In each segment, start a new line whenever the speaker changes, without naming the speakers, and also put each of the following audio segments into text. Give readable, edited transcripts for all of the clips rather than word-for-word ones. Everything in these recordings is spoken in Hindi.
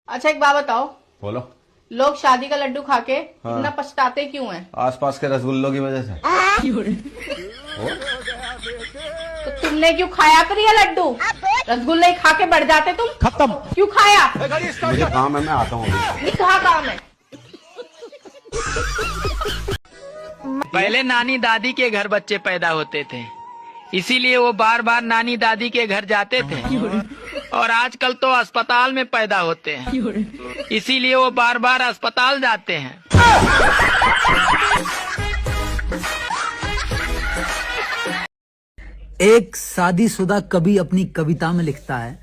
अच्छा एक बात बताओ,
बोलो।
लोग शादी का लड्डू खा के इतना पछताते क्यों हैं?
आसपास के रसगुल्लों की वजह से।
तो तुमने क्यों खाया फिर ये लड्डू? रसगुल्ले खा के बढ़ जाते तुम।
खत्म।
क्यों खाया?
मुझे काम है, मैं आता हूँ।
ये कहाँ काम है?
पहले नानी दादी के घर बच्चे पैदा होते थे, इसीलिए वो बार बार नानी दादी के घर जाते थे। और आजकल तो अस्पताल में पैदा होते हैं, इसीलिए वो बार बार अस्पताल जाते हैं।
एक शादीशुदा कवि अपनी कविता में लिखता है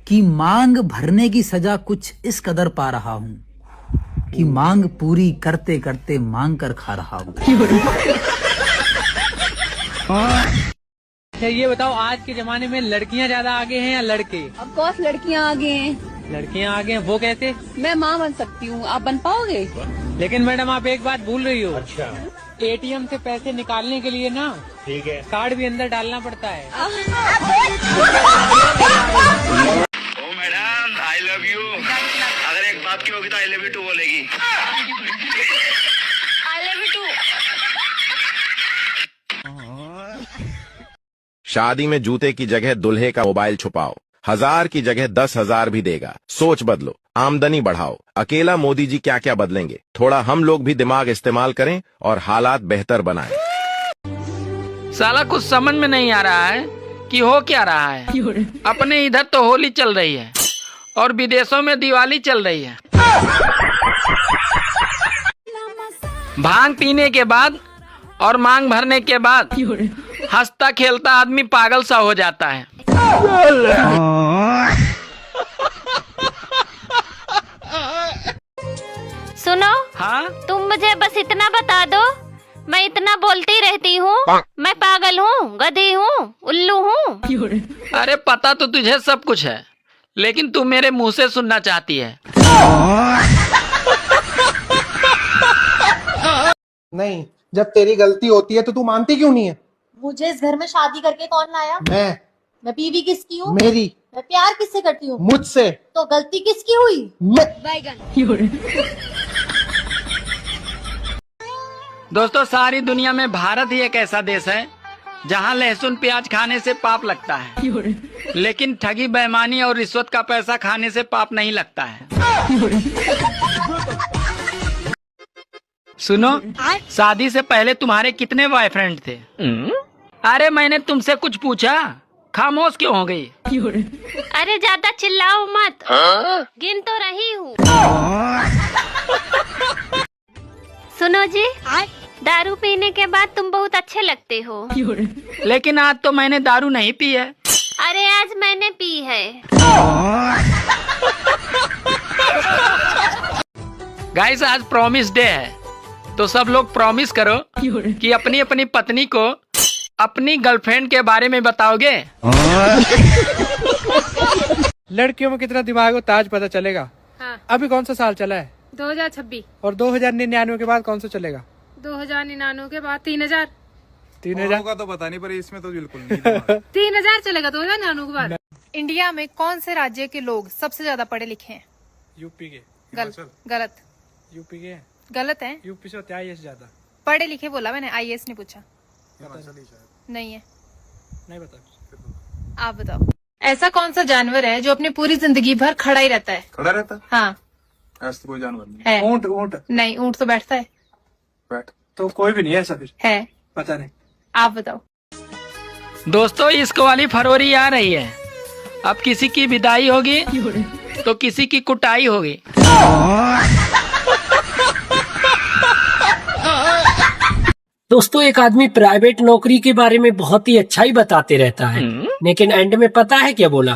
कि मांग भरने की सजा कुछ इस कदर पा रहा हूँ कि मांग पूरी करते करते मांग कर खा रहा हूँ।
ये बताओ, आज के जमाने में लड़कियां ज्यादा आगे हैं या लड़के?
ऑफ कोर्स लड़कियां आगे हैं।
लड़कियां आगे हैं, वो कैसे?
मैं माँ बन सकती हूँ, आप बन पाओगे?
लेकिन मैडम आप एक बात भूल रही हो। अच्छा। एटीएम से पैसे निकालने के लिए ना, ठीक है, कार्ड भी अंदर डालना पड़ता है।
ओ मैडम, आई लव यू। अगर एक बात की होगी तो आई लव यू टू बोलेगी।
I love you too.
शादी में जूते की जगह दुल्हे का मोबाइल छुपाओ, 1000 की जगह 10,000 भी देगा। सोच बदलो, आमदनी बढ़ाओ। अकेला मोदी जी क्या क्या बदलेंगे? थोड़ा हम लोग भी दिमाग इस्तेमाल करें और हालात बेहतर बनाएं।
साला कुछ समझ में नहीं आ रहा है कि हो क्या रहा है। अपने इधर तो होली चल रही है और विदेशों में दिवाली चल रही है। भांग पीने के बाद और मांग भरने के बाद हंसता खेलता आदमी पागल सा हो जाता है।
सुनो,
हाँ,
तुम मुझे बस इतना बता दो, मैं इतना बोलती रहती हूँ, मैं पागल हूँ, गधी हूँ, उल्लू हूँ।
अरे पता तो तुझे सब कुछ है, लेकिन तू मेरे मुंह से सुनना चाहती है।
नहीं, जब तेरी गलती होती है तो तू मानती क्यों नहीं है?
मुझे इस घर में शादी करके कौन लाया?
मैं
बीवी किसकी हूँ?
मेरी।
मैं प्यार किससे करती हूँ?
मुझसे।
तो गलती किसकी हुई?
बैगन।
दोस्तों, सारी दुनिया में भारत ही एक ऐसा देश है जहाँ लहसुन प्याज खाने से पाप लगता है, लेकिन ठगी बेईमानी और रिश्वत का पैसा खाने से पाप नहीं लगता है। सुनो, शादी से पहले तुम्हारे कितने बॉयफ्रेंड थे? अरे मैंने तुमसे कुछ पूछा, खामोश क्यों हो गई?
अरे ज्यादा चिल्लाओ मत, गिन तो रही हूँ। सुनो जी, दारू पीने के बाद तुम बहुत अच्छे लगते हो।
लेकिन आज तो मैंने दारू नहीं पी है।
अरे आज मैंने पी है।
गाइस, आज प्रॉमिस डे है, तो सब लोग प्रॉमिस करो कि अपनी अपनी पत्नी को अपनी गर्लफ्रेंड के बारे में बताओगे।
लड़कियों में कितना दिमाग हो ताज पता चलेगा।
हाँ।
अभी कौन सा साल चला है?
2026।
और 2099 के बाद कौन सा चलेगा?
2099 के बाद 3000।
3000
का तो पता नहीं, पर इसमें तो बिल्कुल नहीं।
3000 चलेगा 2099 के बाद। इंडिया में कौन से राज्य के लोग सबसे ज्यादा पढ़े लिखे हैं?
यूपी के।
गलत।
यूपी के
गलत है।
यूपी से होते हैं ज्यादा
पढ़े लिखे बोला मैंने, आईएएस नहीं पूछा। नहीं है।
नहीं बता,
आप बताओ। ऐसा कौन सा जानवर है जो अपनी पूरी जिंदगी भर खड़ा ही रहता है?
खड़ा रहता?
हाँ।
ऐसा तो कोई जानवर नहीं
है।
ऊंट। ऊंट
नहीं, ऊंट तो बैठता है।
बैठ
तो कोई भी नहीं है ऐसा। फिर
है,
पता नहीं।
आप बताओ।
दोस्तों, इस वाली फरवरी आ रही है, अब किसी की विदाई होगी तो किसी की कुटाई होगी।
दोस्तों, एक आदमी प्राइवेट नौकरी के बारे में बहुत ही अच्छा ही बताते रहता है, लेकिन एंड में पता है क्या बोला?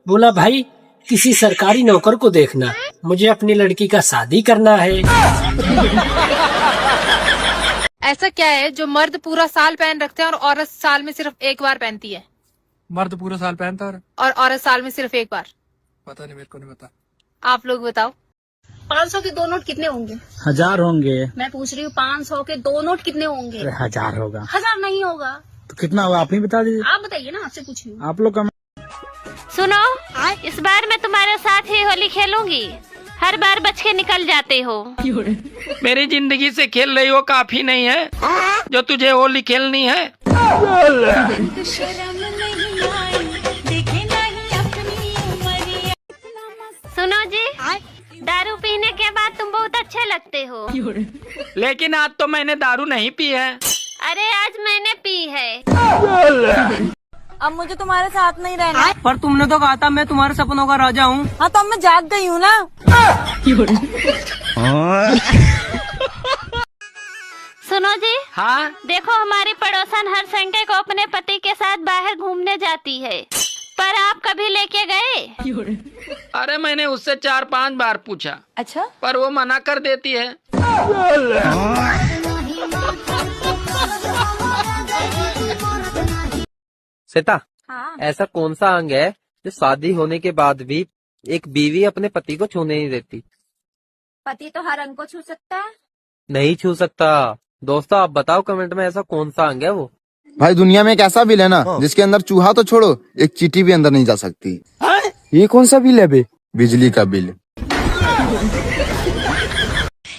बोला भाई, किसी सरकारी नौकर को देखना, मुझे अपनी लड़की का शादी करना है।
ऐसा क्या है जो मर्द पूरा साल पहन रखते हैं और औरत साल में सिर्फ एक बार पहनती है?
मर्द पूरा साल पहनता है
और औरत साल में सिर्फ एक बार।
पता नहीं, मेरे को नहीं पता।
आप लोग बताओ।
500 के 2 नोट कितने होंगे?
1000 होंगे।
मैं पूछ रही हूँ 500 के 2 नोट कितने होंगे?
1000 होगा।
1000 नहीं होगा
तो कितना होगा आप ही बता दीजिए।
आप बताइए ना, आपसे पूछ रही हूँ।
आप लोग का
सुनो, इस बार मैं तुम्हारे साथ ही होली खेलूंगी। हर बार बच के निकल जाते हो।
मेरी जिंदगी से खेल रही हो काफी नहीं है जो तुझे होली खेलनी है।
सुनो जी, दारू पीने के बाद तुम बहुत अच्छे लगते हो।
लेकिन आज तो मैंने दारू नहीं पी है।
अरे आज मैंने पी है।
अब मुझे तुम्हारे साथ नहीं रहना।
पर तुमने तो कहा था मैं तुम्हारे सपनों का राजा हूँ।
हाँ तो अब मैं जाग गई हूँ ना।
सुनो जी,
हाँ,
देखो हमारी पड़ोसन हर संडे को अपने पति के साथ बाहर घूमने जाती है, पर आप कभी लेके गए?
अरे मैंने उससे 4-5 बार पूछा।
अच्छा,
पर वो मना कर देती है।
श्वेता,
हाँ।
ऐसा कौन सा अंग है जो शादी होने के बाद भी एक बीवी अपने पति को छूने नहीं देती?
पति तो हर अंग को छू सकता है।
नहीं छू सकता। दोस्तों आप बताओ कमेंट में ऐसा कौन सा अंग है वो?
भाई दुनिया में एक ऐसा बिल है ना जिसके अंदर चूहा तो छोड़ो एक चींटी भी अंदर नहीं जा सकती। ये कौन सा बिल है बे? बिजली का बिल।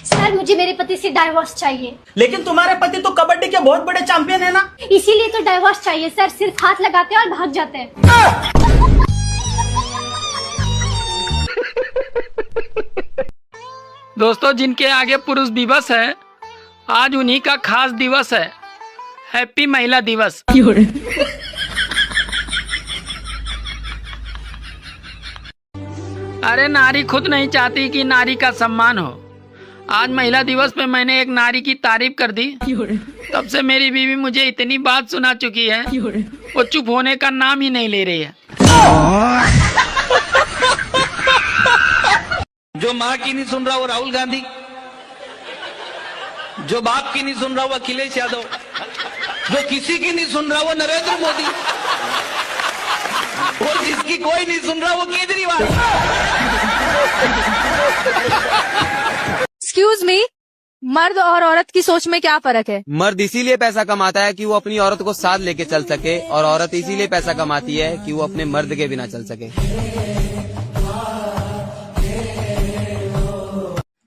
सर मुझे मेरे पति से डाइवोर्स चाहिए।
लेकिन तुम्हारे पति तो कबड्डी के बहुत बड़े चैंपियन है ना।
इसीलिए तो डाइवोर्स चाहिए सर। सिर्फ हाथ लगाते हैं और भाग जाते हैं।
दोस्तों जिनके आगे पुरुष दिवस है, आज उन्हीं का खास दिवस है। हैप्पी महिला दिवस। अरे नारी खुद नहीं चाहती कि नारी का सम्मान हो। आज महिला दिवस पे मैंने एक नारी की तारीफ कर दी। तब से मेरी बीवी मुझे इतनी बात सुना चुकी है, वो चुप होने का नाम ही नहीं ले रही है।
जो माँ की नहीं सुन रहा वो राहुल गांधी, जो बाप की नहीं सुन रहा वो अखिलेश यादव, जो किसी की नहीं सुन रहा वो नरेंद्र मोदी, और जिसकी कोई नहीं सुन रहा वो केजरीवाल।
एक्सक्यूज मी, मर्द और औरत की सोच में क्या फर्क है?
मर्द इसीलिए पैसा कमाता है कि वो अपनी औरत को साथ लेके चल सके, और औरत इसीलिए पैसा कमाती है कि वो अपने मर्द के बिना चल सके।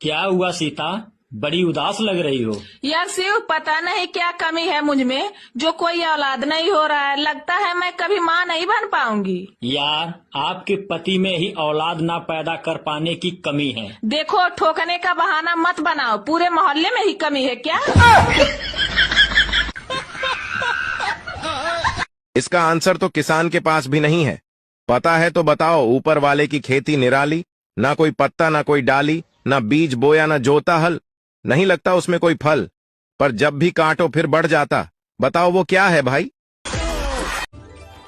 क्या हुआ सीता, बड़ी उदास लग रही हो?
यार शिव, पता नहीं क्या कमी है मुझ में जो कोई औलाद नहीं हो रहा है। लगता है मैं कभी माँ नहीं बन पाऊंगी।
यार आपके पति में ही औलाद ना पैदा कर पाने की कमी है।
देखो ठोकने का बहाना मत बनाओ, पूरे मोहल्ले में ही कमी है क्या?
इसका आंसर तो किसान के पास भी नहीं है। पता है तो बताओ, ऊपर वाले की खेती निराली, ना कोई पत्ता ना कोई डाली, ना बीज बोया ना जोता हल, नहीं लगता उसमें कोई फल, पर जब भी काटो फिर बढ़ जाता। बताओ वो क्या है भाई?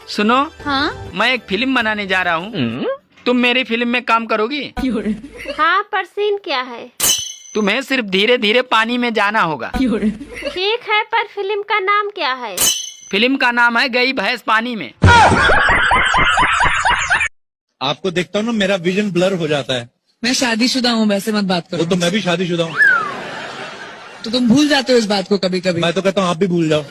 सुनो,
हाँ?
मैं एक फिल्म बनाने जा रहा हूँ। तुम मेरी फिल्म में काम करोगी?
हाँ, पर सीन क्या है?
तुम्हें सिर्फ धीरे धीरे पानी में जाना होगा।
ठीक है, पर फिल्म का नाम क्या है?
फिल्म का नाम है गई भैंस पानी में।
आपको देखता हूँ ना मेरा विजन ब्लर हो जाता है।
मैं शादीशुदा हूँ, वैसे मत बात करो।
तो मैं भी शादीशुदा हूँ।
तो तुम भूल जाते हो इस बात को कभी कभी।
मैं तो कहता हूँ आप भी भूल जाओ।